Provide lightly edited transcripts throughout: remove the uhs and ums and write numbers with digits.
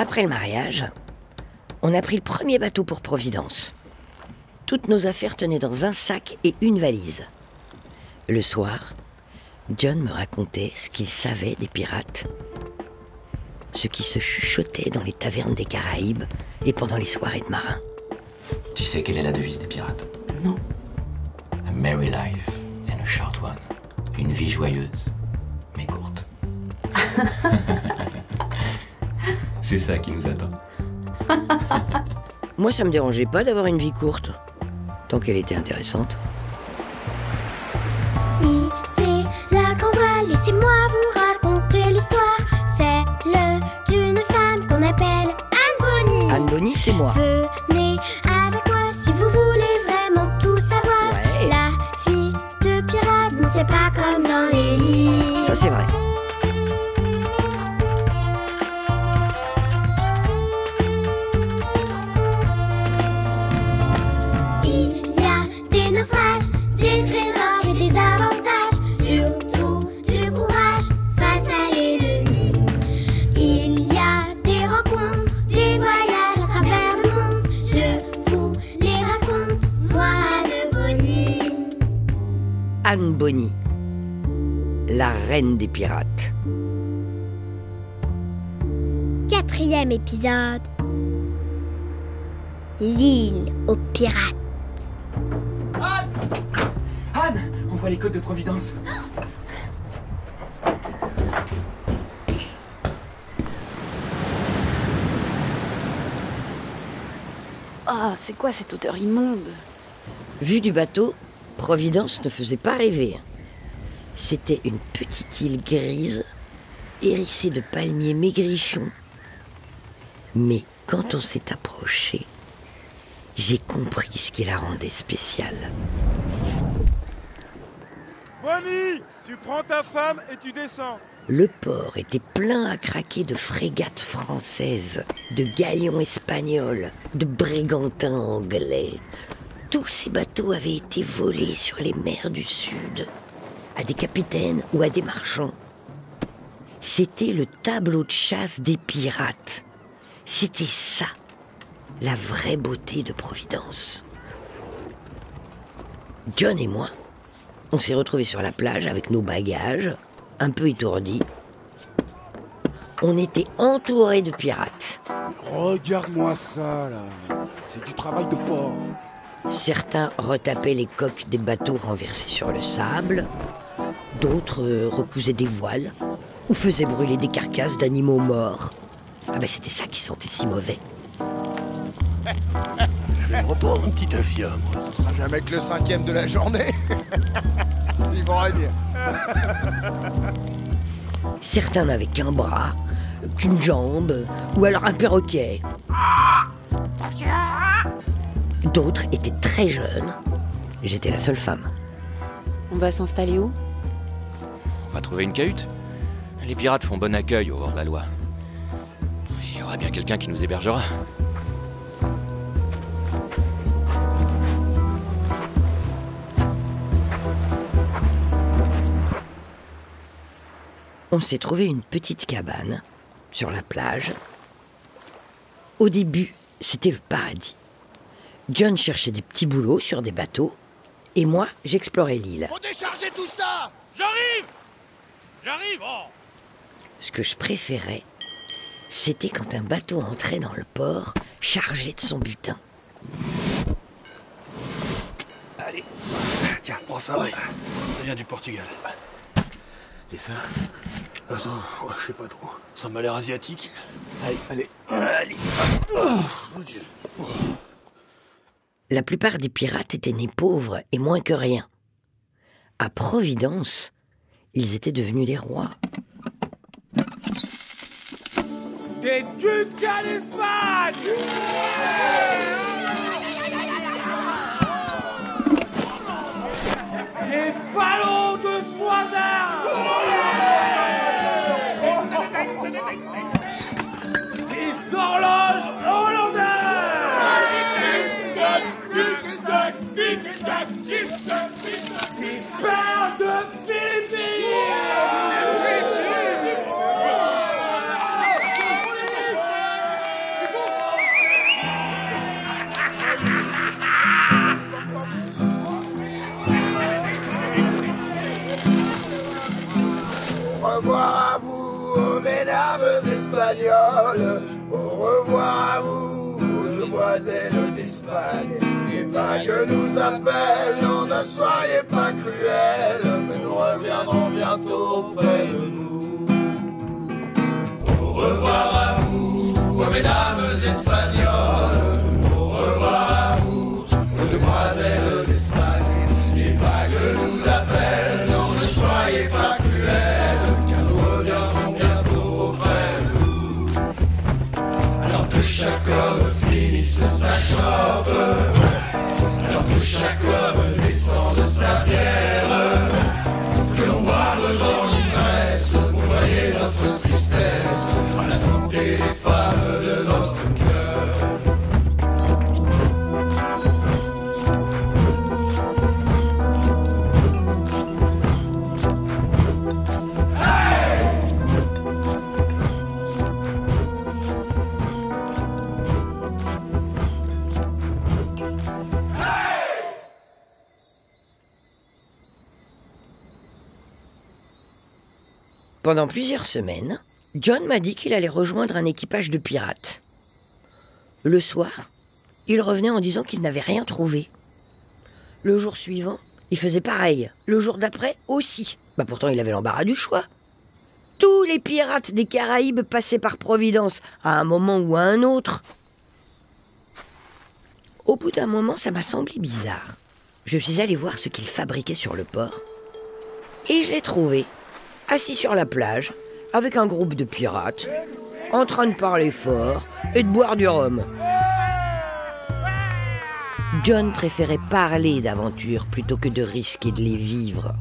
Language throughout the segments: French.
Après le mariage, on a pris le premier bateau pour Providence. Toutes nos affaires tenaient dans un sac et une valise. Le soir, John me racontait ce qu'il savait des pirates, ce qui se chuchotait dans les tavernes des Caraïbes et pendant les soirées de marins. Tu sais quelle est la devise des pirates? Non. A merry life and a short one. Une vie joyeuse, mais courte. C'est ça qui nous attend. Moi, ça me dérangeait pas d'avoir une vie courte, tant qu'elle était intéressante. C'est la grande voile, laissez-moi vous raconter l'histoire. C'est le d'une femme qu'on appelle Anne Bonny. Anne Bonny, c'est moi. Venez avec moi si vous voulez vraiment tout savoir. Ouais. La fille de pirate, non c'est pas comme dans les livres. Ça, c'est vrai. Il y a des naufrages, des trésors et des avantages, surtout du courage face à l'ennemi. Il y a des rencontres, des voyages à travers le monde. Je vous les raconte, moi Anne Bonny. Anne Bonny, la reine des pirates. 4e épisode. L'île aux pirates. Anne! Anne! On voit les côtes de Providence. Ah, c'est quoi cette odeur immonde? Vue du bateau, Providence ne faisait pas rêver. C'était une petite île grise, hérissée de palmiers maigrichons. Mais quand on s'est approché, j'ai compris ce qui la rendait spéciale. Bonny, tu prends ta femme et tu descends. Le port était plein à craquer de frégates françaises, de galions espagnols, de brigantins anglais. Tous ces bateaux avaient été volés sur les mers du Sud, à des capitaines ou à des marchands. C'était le tableau de chasse des pirates. C'était ça, la vraie beauté de Providence. John et moi, on s'est retrouvés sur la plage avec nos bagages, un peu étourdis. On était entourés de pirates. Regarde-moi ça, là. C'est du travail de porc. Certains retapaient les coques des bateaux renversés sur le sable, d'autres recousaient des voiles ou faisaient brûler des carcasses d'animaux morts. Ah ben c'était ça qui sentait si mauvais. Je vais me reprendre un petit affia, moi. Ce sera jamais que le 5e de la journée. Ils vont rien dire. Certains n'avaient qu'un bras, qu'une jambe, ou alors un perroquet. D'autres étaient très jeunes. J'étais la seule femme. On va s'installer où? On va trouver une cahute. Les pirates font bon accueil au bord de la loi. Il y aura bien quelqu'un qui nous hébergera. On s'est trouvé une petite cabane sur la plage. Au début, c'était le paradis. John cherchait des petits boulots sur des bateaux et moi, j'explorais l'île. Faut décharger tout ça. J'arrive oh. Ce que je préférais, c'était quand un bateau entrait dans le port chargé de son butin. Allez, tiens, prends ça. Oui. Ça vient du Portugal. Et ça? Attends, je sais pas trop. Ça m'a l'air asiatique. Allez. Oh, mon Dieu. La plupart des pirates étaient nés pauvres et moins que rien. À Providence, ils étaient devenus les rois. Des ducats d'Espagne. Des ballons de soie d'armes. Des horloges hollandaises. Des paires de Philippines. revoir à vous, oh, mesdames espagnoles. Au revoir à vous, demoiselles d'Espagne. Les vagues nous appellent, non, ne soyez pas cruelles, mais nous reviendrons bientôt près de vous. Au revoir à vous, oh, mesdames espagnoles. Au revoir à vous, demoiselles d'Espagne. Les vagues nous appellent, non, ne soyez pas cruelles, car nous reviendrons bientôt près de vous. Alors que chaque homme finisse sa chope, alors que chaque homme descend de sa bière, que l'on boive dans l'ivresse pour noyer notre tristesse, à la santé des femmes de notre cœur. Pendant plusieurs semaines, John m'a dit qu'il allait rejoindre un équipage de pirates. Le soir, il revenait en disant qu'il n'avait rien trouvé. Le jour suivant, il faisait pareil. Le jour d'après aussi. Pourtant, il avait l'embarras du choix. Tous les pirates des Caraïbes passaient par Providence, à un moment ou à un autre. Au bout d'un moment, ça m'a semblé bizarre. Je suis allée voir ce qu'ils fabriquaient sur le port. Et je l'ai trouvé, assis sur la plage, avec un groupe de pirates, en train de parler fort et de boire du rhum. John préférait parler d'aventures plutôt que de risquer de les vivre.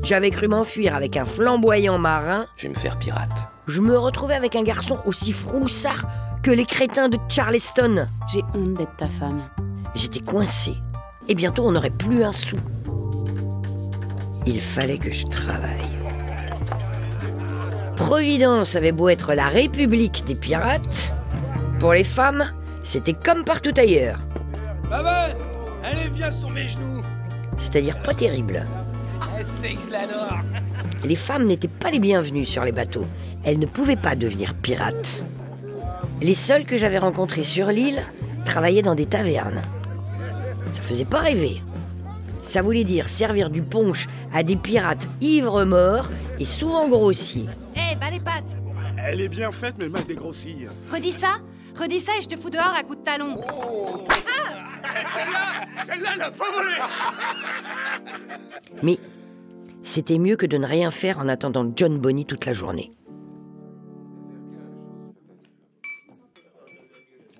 J'avais cru m'enfuir avec un flamboyant marin. Je vais me faire pirate. Je me retrouvais avec un garçon aussi froussard que les crétins de Charleston. J'ai honte d'être ta femme. J'étais coincée. Et bientôt, on n'aurait plus un sou. Il fallait que je travaille. Providence avait beau être la république des pirates, pour les femmes, c'était comme partout ailleurs. Babonne, allez, viens sur mes genoux. C'est-à-dire pas terrible. C'est que je l'adore. Les femmes n'étaient pas les bienvenues sur les bateaux. Elles ne pouvaient pas devenir pirates. Les seules que j'avais rencontrées sur l'île travaillaient dans des tavernes. Ça faisait pas rêver. Ça voulait dire servir du punch à des pirates ivres morts et souvent grossiers. Hé, bas les pattes. Elle est bien faite, mais mal dégrossie. Redis ça et je te fous dehors à coups de talon. Celle-là n'a pas volé. Mais c'était mieux que de ne rien faire en attendant John Bonny toute la journée.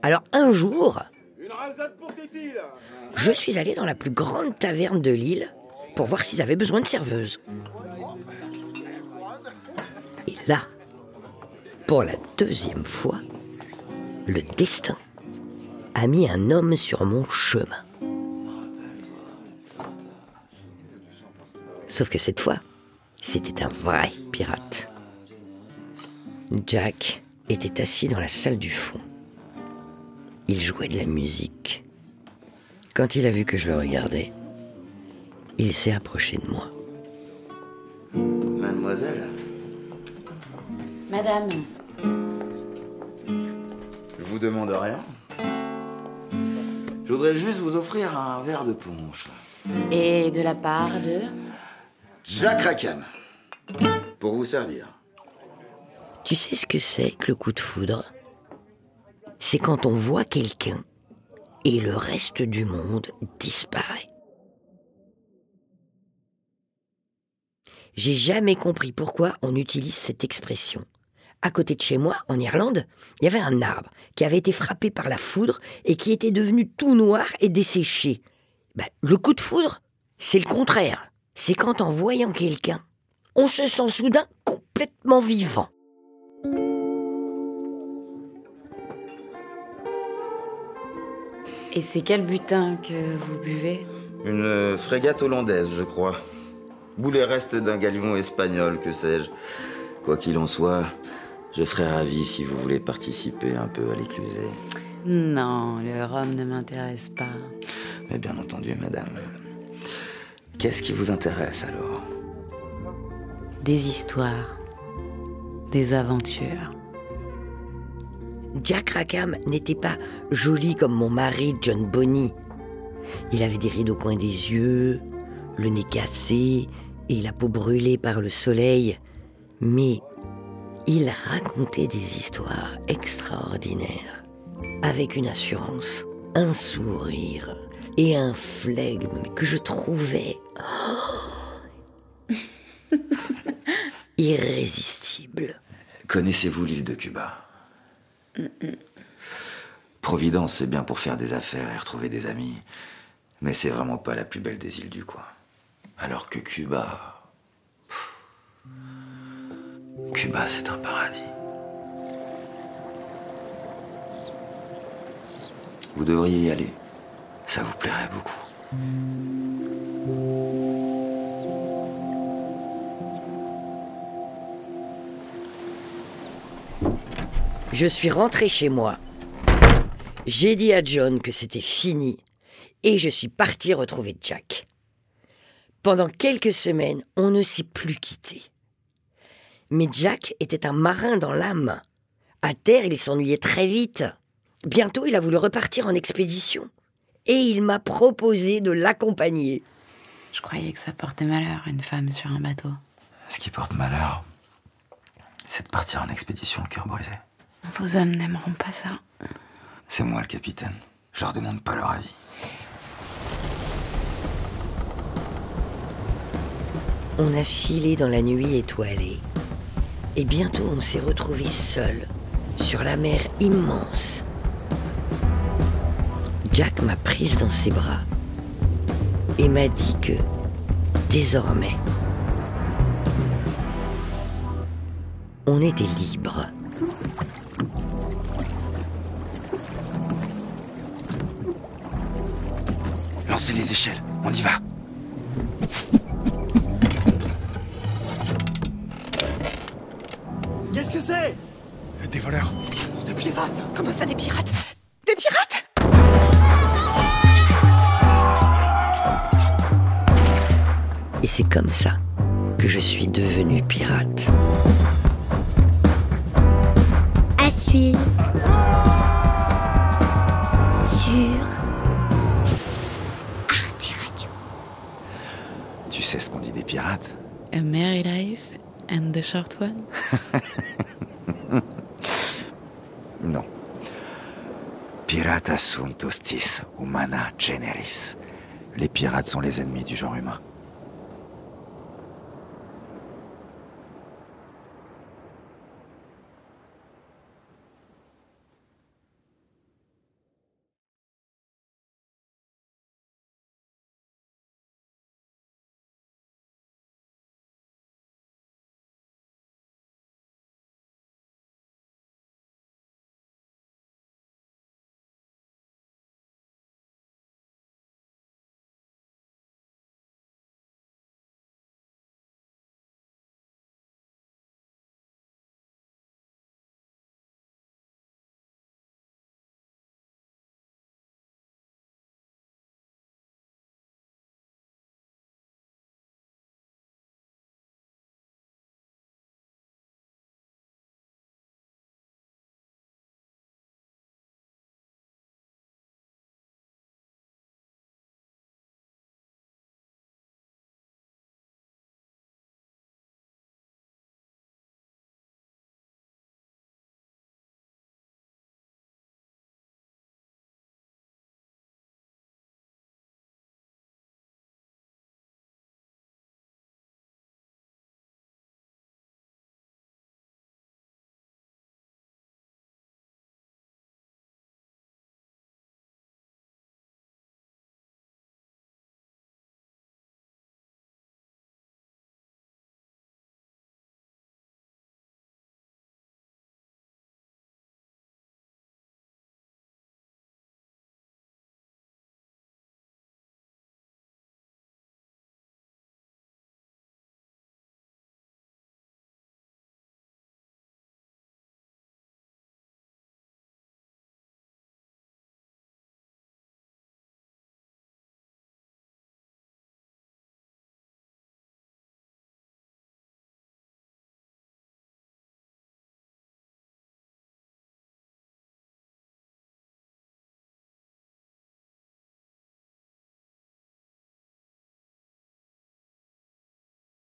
Alors un jour, Une rasade pour Téti, là. je suis allé dans la plus grande taverne de l'île pour voir s'ils avaient besoin de serveuses. Et là, pour la deuxième fois, le destin a mis un homme sur mon chemin. Sauf que cette fois, c'était un vrai pirate. Jack était assis dans la salle du fond. Il jouait de la musique. Quand il a vu que je le regardais, il s'est approché de moi. Mademoiselle, Madame, je vous demande rien. Je voudrais juste vous offrir un verre de punch. et de la part de... Jack Rackham, pour vous servir. Tu sais ce que c'est que le coup de foudre? C'est quand on voit quelqu'un et le reste du monde disparaît. J'ai jamais compris pourquoi on utilise cette expression. À côté de chez moi, en Irlande, il y avait un arbre qui avait été frappé par la foudre et qui était devenu tout noir et desséché. Le coup de foudre, c'est le contraire. C'est quand, en voyant quelqu'un, on se sent soudain complètement vivant. Et c'est quel butin que vous buvez? Une frégate hollandaise, je crois. Ou les restes d'un galion espagnol, que sais-je. Quoi qu'il en soit, je serais ravi si vous voulez participer un peu à l'éclusée. Non, le rhum ne m'intéresse pas. Mais bien entendu, madame. Qu'est-ce qui vous intéresse alors? Des histoires. des aventures. Jack Rackham n'était pas joli comme mon mari John Bonny. Il avait des rides au coin des yeux, le nez cassé et la peau brûlée par le soleil. Mais il racontait des histoires extraordinaires, avec une assurance, un sourire et un flegme que je trouvais irrésistible. Connaissez-vous l'île de Cuba? Providence, c'est bien pour faire des affaires et retrouver des amis, mais c'est vraiment pas la plus belle des îles du coin. Alors que Cuba... Cuba, c'est un paradis. Vous devriez y aller. Ça vous plairait beaucoup. Je suis rentré chez moi. J'ai dit à John que c'était fini et je suis parti retrouver Jack. Pendant quelques semaines, on ne s'est plus quitté. Mais Jack était un marin dans l'âme. À terre, il s'ennuyait très vite. Bientôt, il a voulu repartir en expédition. Et il m'a proposé de l'accompagner. Je croyais que ça portait malheur, une femme sur un bateau. Ce qui porte malheur, c'est de partir en expédition le cœur brisé. Vos hommes n'aimeront pas ça. C'est moi le capitaine. Je leur demande pas leur avis. On a filé dans la nuit étoilée. Et bientôt, on s'est retrouvés seuls, sur la mer immense. Jack m'a prise dans ses bras et m'a dit que, désormais, on était libre. Lancez les échelles, on y va. Qu'est-ce que c'est? Des voleurs. Des pirates. Comment ça, des pirates? Des pirates? Et c'est comme ça que je suis devenu pirate. À suivre sur Arte Radio. Tu sais ce qu'on dit des pirates? A merry life and the short one. Non. Pirata sunt hostis humana generis. Les pirates sont les ennemis du genre humain.